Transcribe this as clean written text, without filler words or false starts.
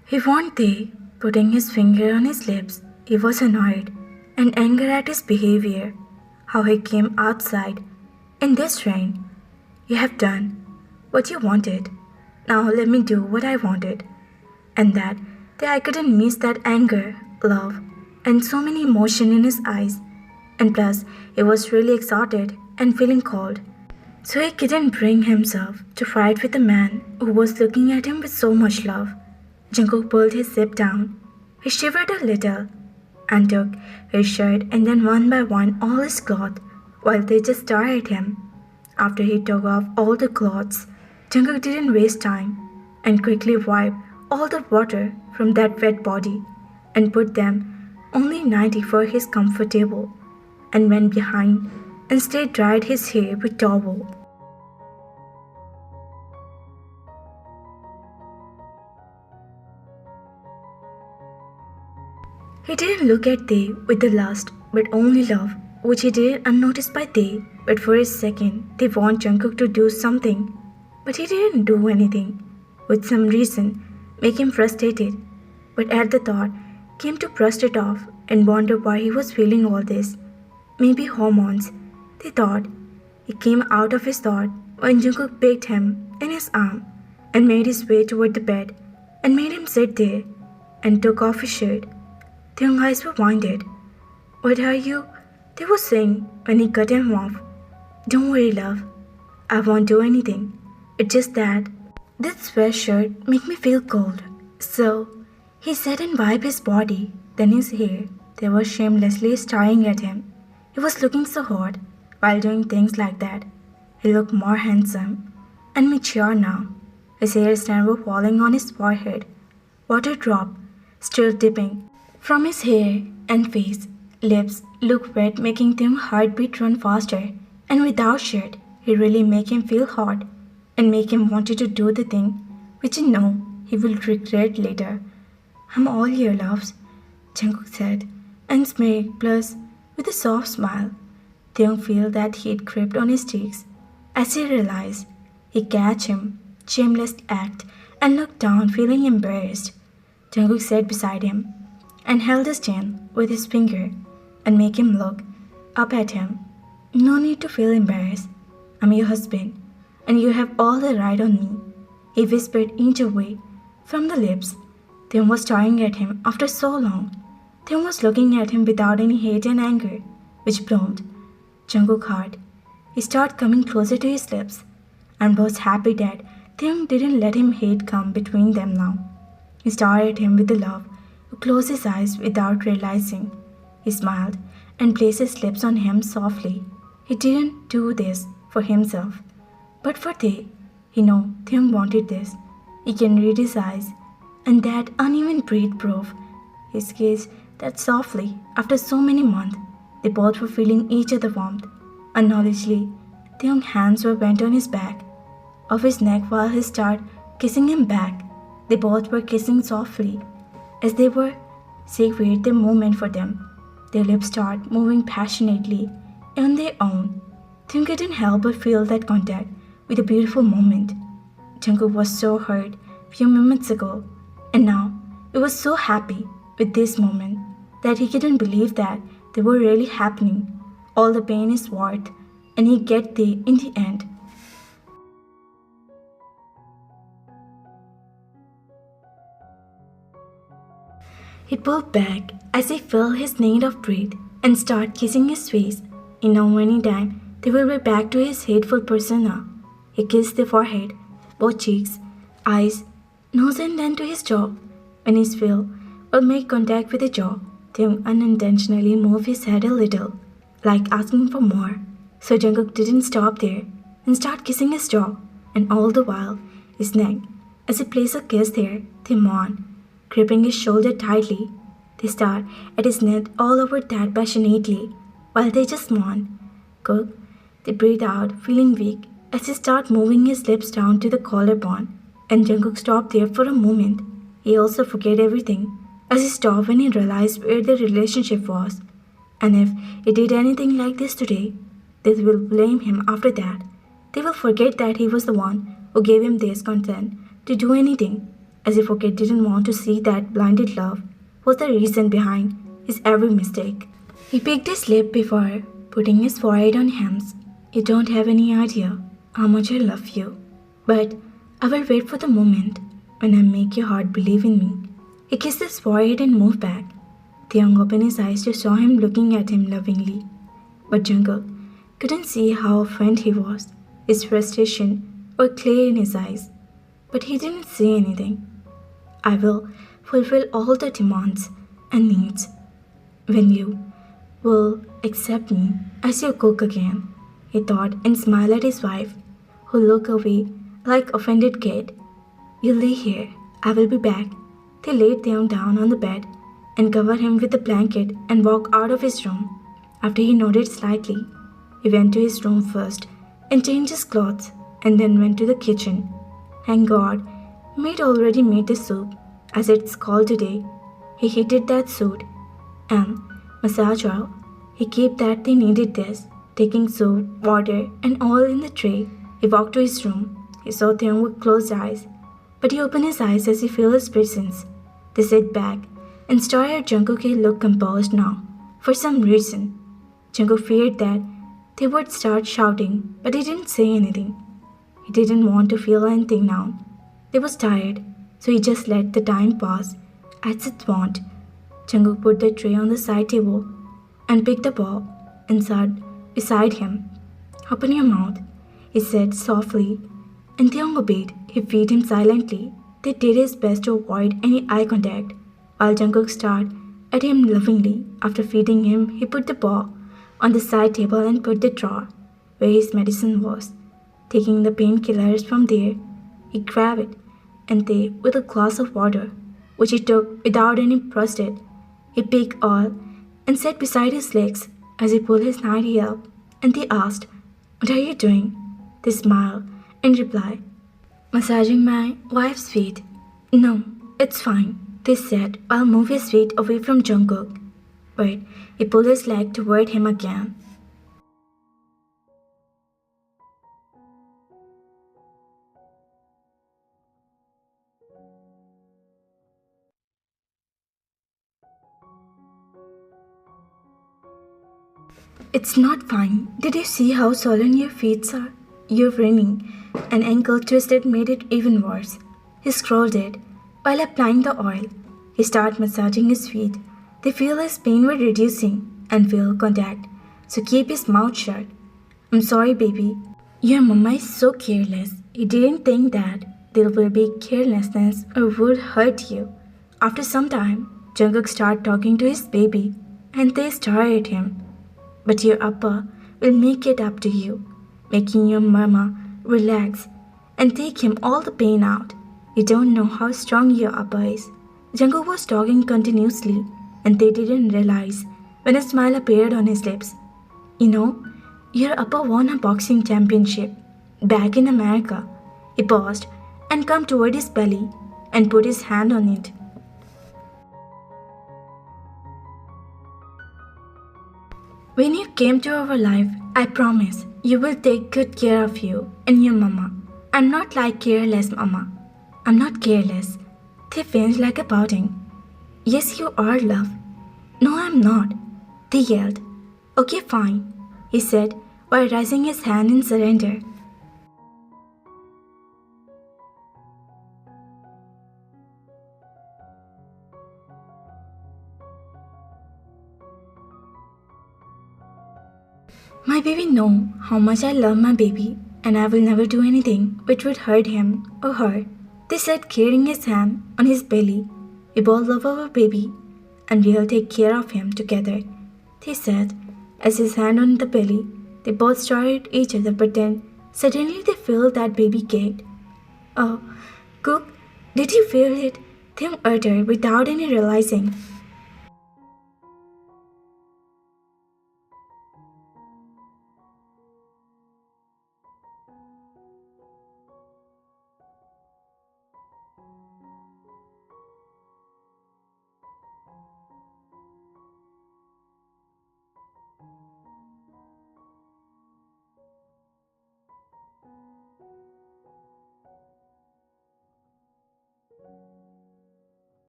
He warned Tae, putting his finger on his lips. He was annoyed and angry at his behavior, how he came outside in this rain. You have done what you wanted. Now let me do what I wanted. And that I couldn't miss that anger, love, and so many emotion in his eyes. And plus, he was really exhausted and feeling cold. So he couldn't bring himself to fight with a man who was looking at him with so much love. Jungkook pulled his zip down. He shivered a little and took his shirt and then one by one all his clothes while they just stared at him. After he took off all the clothes, Jungkook didn't waste time and quickly wiped all the water from that wet body and put them only 90 for his comfortable and went behind and stayed dried his hair with towel. He didn't look at Tae with the lust, but only love, which he did unnoticed by Tae. But for a second, they want Jungkook to do something, but he didn't do anything. With some reason, make him frustrated. But at the thought, came to brush it off and wonder why he was feeling all this. Maybe hormones, they thought. He came out of his thought when Jungkook picked him in his arm and made his way toward the bed and made him sit there and took off his shirt. Their eyes were winded. What are you? They were saying when he cut him off. Don't worry, love. I won't do anything. It's just that this sweatshirt make me feel cold. So, he said and wiped his body, then his hair. They were shamelessly staring at him. He was looking so hot while doing things like that. He looked more handsome and mature now. His hair strands were falling on his forehead. Water dropped, still dripping from his hair and face. Lips looked wet, making their heartbeat run faster. And without shirt, he really make him feel hot and make him wanted to do the thing which he know he will regret later. I'm all your loves, Jungkook said, and smiled plus with a soft smile. Taeyong felt that heat crept on his cheeks as he realized he catch him shameless act and looked down feeling embarrassed. Jungkook sat beside him and held his chin with his finger and make him look up at him. No need to feel embarrassed. I'm your husband and you have all the right on me, he whispered inch away from the lips. Taeyong was staring at him after so long. Taeyong was looking at him without any hate and anger, which bloomed Jungkook's heart. He started coming closer to his lips and was happy that Taeyong didn't let him hate come between them now. He stared at him with the love, who closed his eyes without realizing. He smiled and placed his lips on him softly. He didn't do this for himself, but for Tae. He knew Taeyong wanted this. He can read his eyes, and that uneven breath proved his gaze that softly, after so many months, they both were feeling each other's warmth. Unknowledgely, Taeyong's hands were bent on his back, of his neck while he started kissing him back. They both were kissing softly, as they were sacred the moment for them. Their lips started moving passionately on their own. Taeyong couldn't help but feel that contact with a beautiful moment. Jungkook was so hurt a few moments ago, and now he was so happy with this moment that he couldn't believe that they were really happening. All the pain is worth, and he get there in the end. He pulled back as he felt his need of breath and started kissing his face. He knew any time they will be back to his hateful persona. He kissed the forehead, both cheeks, eyes, nose and then to his jaw. When his feel will make contact with the jaw, Taeyong unintentionally moved his head a little, like asking for more. So Jungkook didn't stop there and start kissing his jaw, and all the while his neck. As he placed a kiss there, they mourned, gripping his shoulder tightly. They stared at his neck all over that passionately, while they just mourned. Cook, they breathed out, feeling weak, as he started moving his lips down to the collarbone, and Jungkook stopped there for a moment. He also forgot everything, as he stopped when he realized where their relationship was. And if he did anything like this today, they will blame him after that. They will forget that he was the one who gave him this consent to do anything. as if Oki didn't want to see that blinded love was the reason behind his every mistake. He picked his lip before putting his forehead on hers. You don't have any idea how much I love you, but I will wait for the moment when I make your heart believe in me. He kissed his forehead and moved back. Taeyong opened his eyes to saw him looking at him lovingly, but Jungkook couldn't see how offended he was. His frustration was clear in his eyes, but he didn't say anything. I will fulfill all the demands and needs when you will accept me as your cook again, he thought and smiled at his wife, who looked away like offended kid. You lay here, I will be back. They laid him down on the bed and covered him with a blanket and walked out of his room. After he nodded slightly, he went to his room first and changed his clothes and then went to the kitchen. Thank God, maid already made the soup, as it's called today. He heated that soup and massage oil. He kept that they needed this, taking soap, water, and oil in the tray. He walked to his room. He saw Theon with closed eyes, but he opened his eyes as he felt his presence. They sat back and stared at Jungkook. He looked composed now, for some reason. Jungkook feared that they would start shouting, but he didn't say anything. He didn't want to feel anything now. He was tired, so he just let the time pass as it went. Jungkook put the tray on the side table and picked the ball and sat beside him. Open your mouth, he said softly, and Theon obeyed. He fed him silently. They did his best to avoid any eye contact, while Jungkook stared at him lovingly. After feeding him, he put the ball on the side table and put the drawer where his medicine was. Taking the painkillers from there, he grabbed it and they, with a glass of water, which he took without any prostate, he picked all and sat beside his legs as he pulled his nightie up, and they asked, What are you doing? They smiled and replied, Massaging my wife's feet. No, it's fine, they said while moving his feet away from Jungkook. But he pulled his leg toward him again. It's not fine. Did you see how swollen your feet are? Your running and ankle twisted made it even worse. He scrolled it while applying the oil. He started massaging his feet. They feel his pain was reducing and feel contact, so keep his mouth shut. I'm sorry, baby. Your mama is so careless. He didn't think that there will be carelessness or would hurt you. After some time, Jungkook started talking to his baby and they stared at him. But your appa will make it up to you, making your mama relax and take him all the pain out. You don't know how strong your appa is. Jungkook was talking continuously and they didn't realize when a smile appeared on his lips. You know, your appa won a boxing championship back in America. He paused and came toward his belly and put his hand on it. When you came to our life, I promise you will take good care of you and your mama. I'm not like careless mama. I'm not careless. They flinched like a pouting. Yes, you are, love. No, I'm not. They yelled. Okay, fine, he said while raising his hand in surrender. My baby know how much I love my baby and I will never do anything which would hurt him or her. They said, carrying his hand on his belly. We both love our baby and we'll take care of him together. They said, as his hand on the belly. They both stared at each other, but then suddenly they felt that baby gagged. Oh, Cook, did you feel it? Tim uttered without any realizing.